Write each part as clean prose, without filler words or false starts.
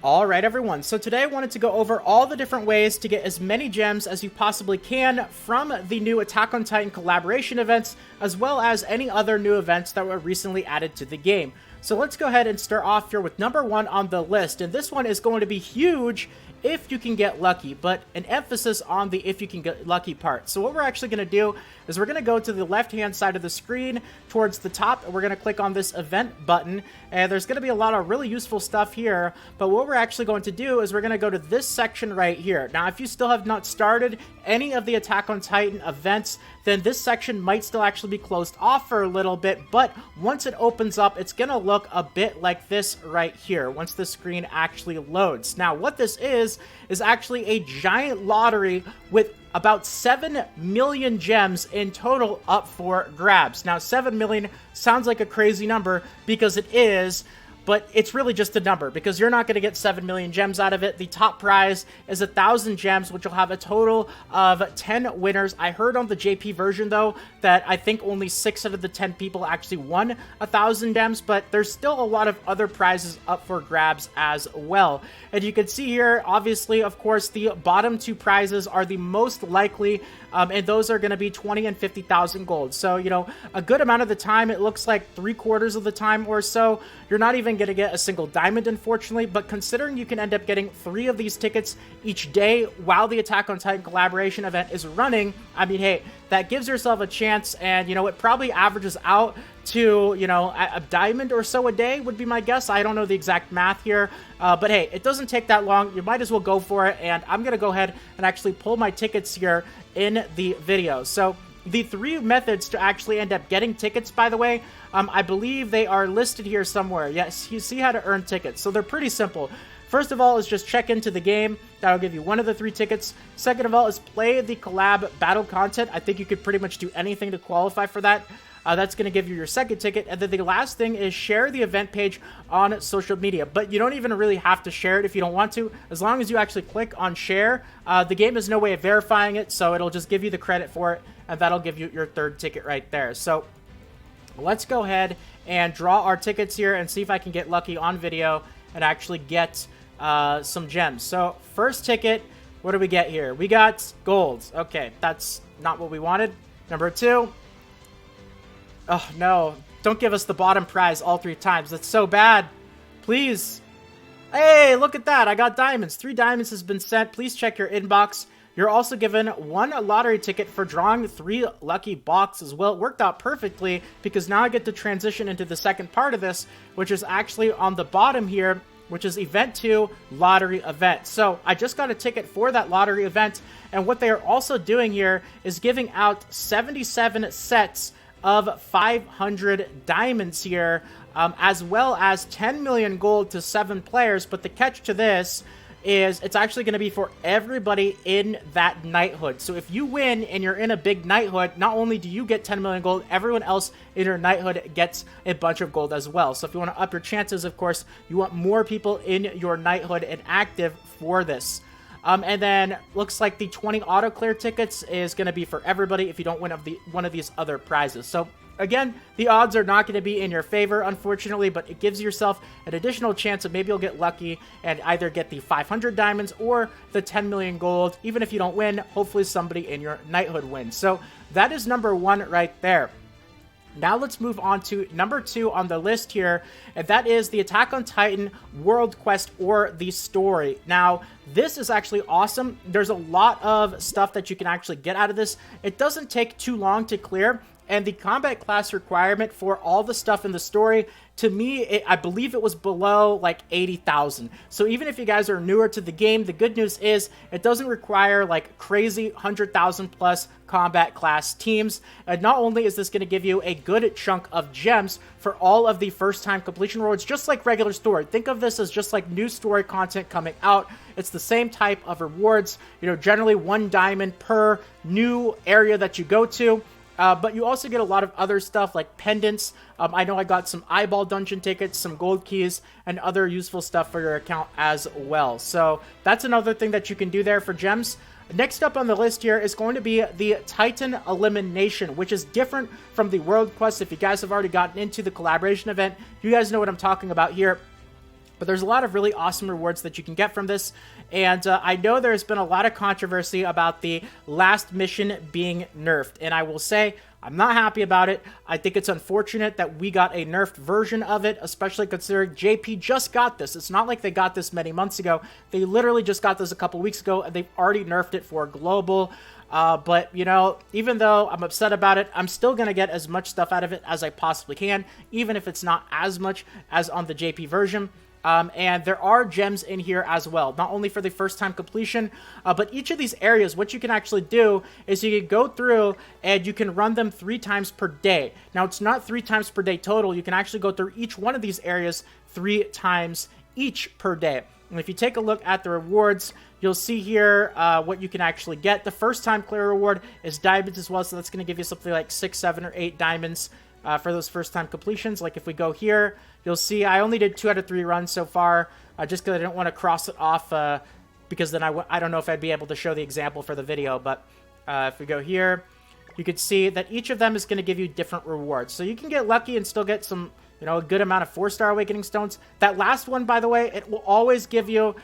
Alright everyone, so today I wanted to go over all the different ways to get as many gems as you possibly can from the new Attack on Titan collaboration events, as well as any other new events that were recently added to the game. So let's go ahead and start off here with number 1 on the list, and this one is going to be huge if you can get lucky, but an emphasis on the if you can get lucky part. So what we're actually going to do is we're going to go to the left hand side of the screen towards the top, and we're going to click on this event button, and there's going to be a lot of really useful stuff here. But what we're actually going to do is we're going to go to this section right here. Now if you still have not started any of the Attack on Titan events, then this section might still actually be closed off for a little bit, but once it opens up, it's going to look a bit like this right here once the screen actually loads. Now what this is actually a giant lottery with about 7 million gems in total up for grabs. Now 7 million sounds like a crazy number because it is, but it's really just a number because you're not going to get 7 million gems out of it. The top prize is 1,000 gems, which will have a total of 10 winners. I heard on the JP version, though, that I think only 6 out of the 10 people actually won 1,000 gems, but there's still a lot of other prizes up for grabs as well. And you can see here, obviously, of course, the bottom 2 prizes are the most likely, and those are going to be 20 and 50,000 gold. So, you know, a good amount of the time, it looks like 3/4 of the time or so, you're not even going to get a single diamond, unfortunately, but considering you can end up getting 3 of these tickets each day while the Attack on Titan collaboration event is running, I mean, hey, that gives yourself a chance, and, you know, it probably averages out to, you know, a diamond or so a day would be my guess. I don't know the exact math here, but hey, it doesn't take that long. You might as well go for it, and I'm going to go ahead and actually pull my tickets here in the video. So the 3 methods to actually end up getting tickets, by the way, I believe they are listed here somewhere. Yes, you see how to earn tickets. So they're pretty simple. First of all is just check into the game. That'll give you one of the 3 tickets. Second of all is play the collab battle content. I think you could pretty much do anything to qualify for that. That's going to give you your second ticket. And then the last thing is share the event page on social media. But you don't even really have to share it if you don't want to. As long as you actually click on share, the game has no way of verifying it, so it'll just give you the credit for it, and that'll give you your 3rd ticket right there. So let's go ahead and draw our tickets here and see if I can get lucky on video and actually get some gems. So first ticket, what do we get here? We got gold. Okay, that's not what we wanted. Number 2. Oh, no. Don't give us the bottom prize all 3 times. That's so bad. Please. Hey, look at that. I got diamonds. 3 diamonds has been sent. Please check your inbox. You're also given 1 lottery ticket for drawing 3 lucky boxes. Well, it worked out perfectly because now I get to transition into the second part of this, which is actually on the bottom here, which is Event 2 Lottery Event. So I just got a ticket for that lottery event, and what they are also doing here is giving out 77 sets of 500 diamonds here, as well as 10 million gold to 7 players. But the catch to this is it's actually going to be for everybody in that knighthood. So if you win and you're in a big knighthood, not only do you get 10 million gold, everyone else in your knighthood gets a bunch of gold as well. So if you want to up your chances, of course, you want more people in your knighthood and active for this. And then looks like the 20 auto clear tickets is going to be for everybody if you don't win one of these other prizes. So again, the odds are not going to be in your favor, unfortunately, but it gives yourself an additional chance of maybe you'll get lucky and either get the 500 diamonds or the 10 million gold. Even if you don't win, hopefully somebody in your knighthood wins. So that is number 1 right there. Now let's move on to number 2 on the list here, and that is the Attack on Titan World Quest or the story. Now, this is actually awesome. There's a lot of stuff that you can actually get out of this. It doesn't take too long to clear, and the combat class requirement for all the stuff in the story, to me, I believe it was below like 80,000. So even if you guys are newer to the game, the good news is it doesn't require like crazy 100,000 plus combat class teams. And not only is this going to give you a good chunk of gems for all of the first time completion rewards, just like regular story. Think of this as just like new story content coming out. It's the same type of rewards, you know, generally 1 diamond per new area that you go to. But you also get a lot of other stuff like pendants. I know I got some eyeball dungeon tickets, some gold keys, and other useful stuff for your account as well. So that's another thing that you can do there for gems. Next up on the list here is going to be the Titan Elimination, which is different from the World Quest. If you guys have already gotten into the collaboration event, you guys know what I'm talking about here. But there's a lot of really awesome rewards that you can get from this, and I know there's been a lot of controversy about the last mission being nerfed, and I will say I'm not happy about it. I think it's unfortunate that we got a nerfed version of it, especially considering JP just got this. It's not like they got this many months ago. They literally just got this a couple weeks ago, and they've already nerfed it for global. But, you know, even though I'm upset about it, I'm still going to get as much stuff out of it as I possibly can, even if it's not as much as on the JP version. And there are gems in here as well, not only for the first time completion, but each of these areas, what you can actually do is you can go through and you can run them 3 times per day. Now, it's not 3 times per day total. You can actually go through each one of these areas 3 times each per day. And if you take a look at the rewards, you'll see here what you can actually get. The first time clear reward is diamonds as well, so that's going to give you something like 6, 7, or 8 diamonds for those first time completions. Like if we go here, you'll see I only did 2 out of 3 runs so far, just because I didn't want to cross it off, because then I don't know if I'd be able to show the example for the video. But if we go here, you can see that each of them is going to give you different rewards. So you can get lucky and still get some, you know, a good amount of 4-star awakening stones. That last one, by the way, it will always give you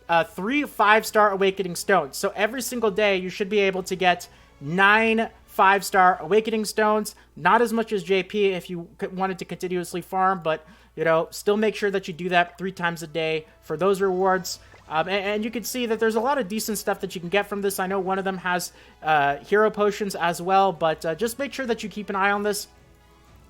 3 5-star awakening stones. So every single day you should be able to get 9 5-star awakening stones. Not as much as JP if you wanted to continuously farm, but, you know, still make sure that you do that 3 times a day for those rewards. And you can see that there's a lot of decent stuff that you can get from this. I know one of them has hero potions as well, but just make sure that you keep an eye on this.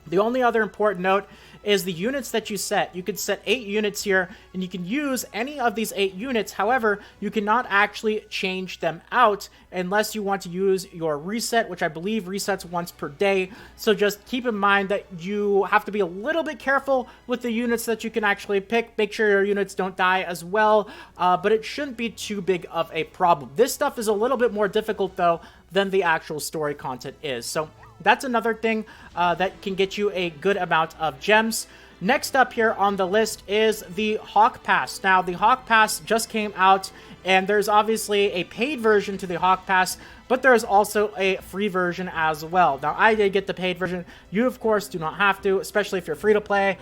The only other important note is the units that you set. You could set 8 units here, and you can use any of these 8 units. However, you cannot actually change them out unless you want to use your reset, which I believe resets once per day. So just keep in mind that you have to be a little bit careful with the units that you can actually pick. Make sure your units don't die as well, but it shouldn't be too big of a problem. This stuff is a little bit more difficult, though, than the actual story content is. So that's another thing that can get you a good amount of gems. Next up here on the list is the Hawk Pass. Now, the Hawk Pass just came out, and there's obviously a paid version to the Hawk Pass, but there's also a free version as well. Now, I did get the paid version. You, of course, do not have to, especially if you're free to play.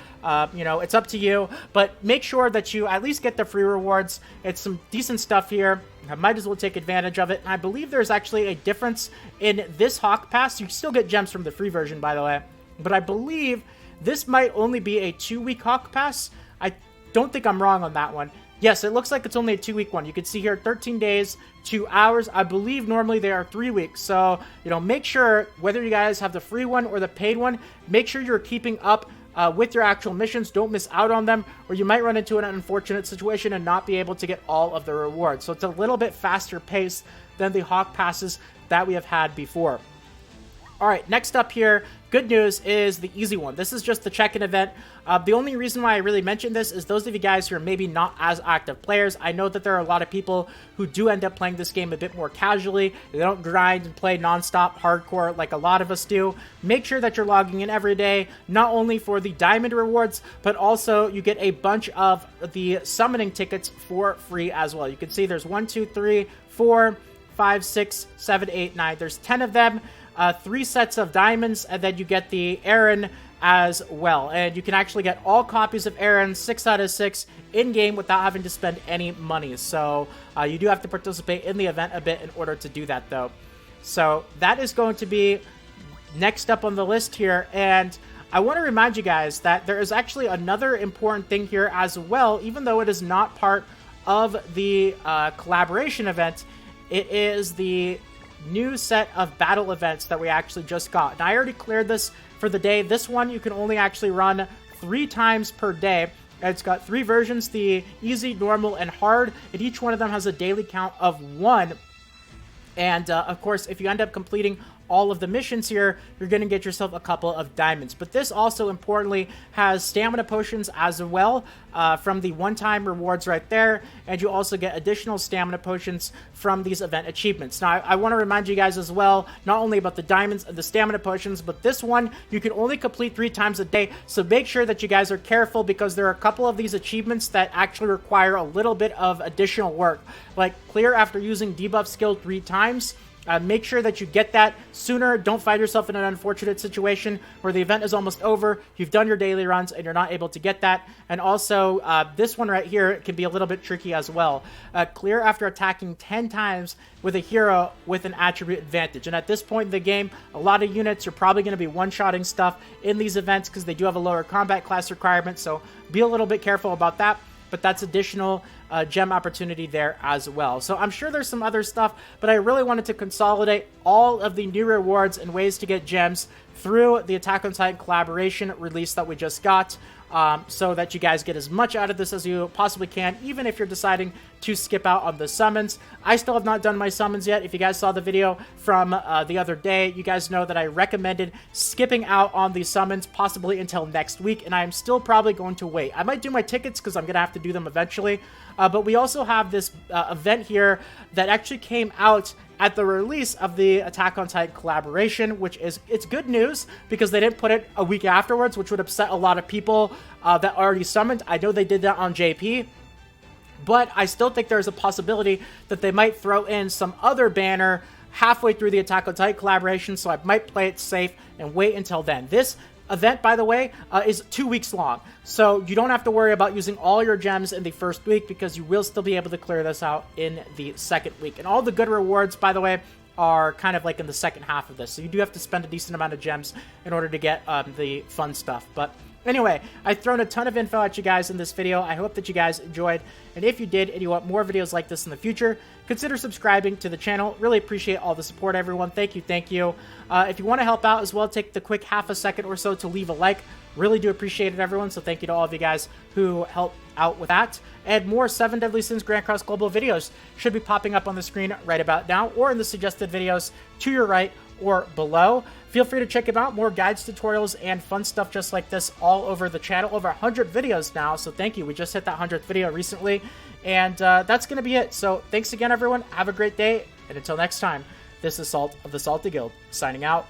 You know, it's up to you, but make sure that you at least get the free rewards. It's some decent stuff here. I might as well take advantage of it. And I believe there's actually a difference in this Hawk Pass. You still get gems from the free version, by the way, but I believe this might only be a 2-week Hawk Pass. I don't think I'm wrong on that one. Yes, it looks like it's only a 2-week one. You can see here 13 days, 2 hours. I believe normally they are 3 weeks. So, you know, make sure whether you guys have the free one or the paid one, make sure you're keeping up with your actual missions. Don't miss out on them, or you might run into an unfortunate situation and not be able to get all of the rewards. So it's a little bit faster paced than the Hawk Passes that we have had before. All right, next up here, good news is the easy one. This is just the check-in event. The only reason why I really mentioned this is those of you guys who are maybe not as active players. I know that there are a lot of people who do end up playing this game a bit more casually. They don't grind and play non-stop hardcore like a lot of us do. Make sure that you're logging in every day, not only for the diamond rewards, but also you get a bunch of the summoning tickets for free as well. You can see there's 1, 2, 3, 4, 5, 6, 7, 8, 9. There's 10 of them. 3 sets of diamonds, and then you get the Aaron as well. And you can actually get all copies of Aaron 6 out of 6 in-game without having to spend any money. So you do have to participate in the event a bit in order to do that, though. So that is going to be next up on the list here. And I want to remind you guys that there is actually another important thing here as well, even though it is not part of the collaboration event. It is the new set of battle events that we actually just got. And I already cleared this for the day. This one you can only actually run 3 times per day. It's got 3 versions, the easy, normal, and hard, and each one of them has a daily count of 1. And of course, if you end up completing all of the missions here, you're going to get yourself a couple of diamonds. But this also importantly has stamina potions as well from the one-time rewards right there, and you also get additional stamina potions from these event achievements. Now, I want to remind you guys as well, not only about the diamonds and the stamina potions, but this one you can only complete 3 times a day, so make sure that you guys are careful, because there are a couple of these achievements that actually require a little bit of additional work, like clear after using debuff skill 3 times. Make sure that you get that sooner. Don't find yourself in an unfortunate situation where the event is almost over, you've done your daily runs, and you're not able to get that. And also, this one right here can be a little bit tricky as well. Clear after attacking 10 times with a hero with an attribute advantage. And at this point in the game, a lot of units are probably going to be one-shotting stuff in these events because they do have a lower combat class requirement, so be a little bit careful about that. But that's additional gem opportunity there as well. So I'm sure there's some other stuff, but I really wanted to consolidate all of the new rewards and ways to get gems through the Attack on Titan collaboration release that we just got, so that you guys get as much out of this as you possibly can, even if you're deciding to skip out on the summons. I still have not done my summons yet. If you guys saw the video from the other day, you guys know that I recommended skipping out on the summons possibly until next week, and I'm still probably going to wait. I might do my tickets because I'm going to have to do them eventually, but we also have this event here that actually came out at the release of the Attack on Titan collaboration, which is, it's good news because they didn't put it a week afterwards, which would upset a lot of people that already summoned. I know they did that on JP, but I still think there's a possibility that they might throw in some other banner halfway through the Attack on Titan collaboration, so I might play it safe and wait until then. This event, by the way, is 2 weeks long, so you don't have to worry about using all your gems in the first week because you will still be able to clear this out in the second week. And all the good rewards, by the way, are kind of like in the second half of this, so you do have to spend a decent amount of gems in order to get the fun stuff. But anyway, I've thrown a ton of info at you guys in this video. I hope that you guys enjoyed, and if you did and you want more videos like this in the future, consider subscribing to the channel. Really appreciate all the support, everyone. Thank you, thank you. If you want to help out as well, take the quick half a second or so to leave a like. Really do appreciate it, everyone, so thank you to all of you guys who helped out with that. And more 7 Deadly Sins Grand Cross Global videos should be popping up on the screen right about now, or in the suggested videos to your right or below. Feel free to check them out. More guides, tutorials, and fun stuff just like this all over the channel. Over 100 videos now, so thank you. We just hit that 100th video recently, and that's going to be it. So thanks again, everyone. Have a great day, and until next time, this is Salt of the Salty Guild, signing out.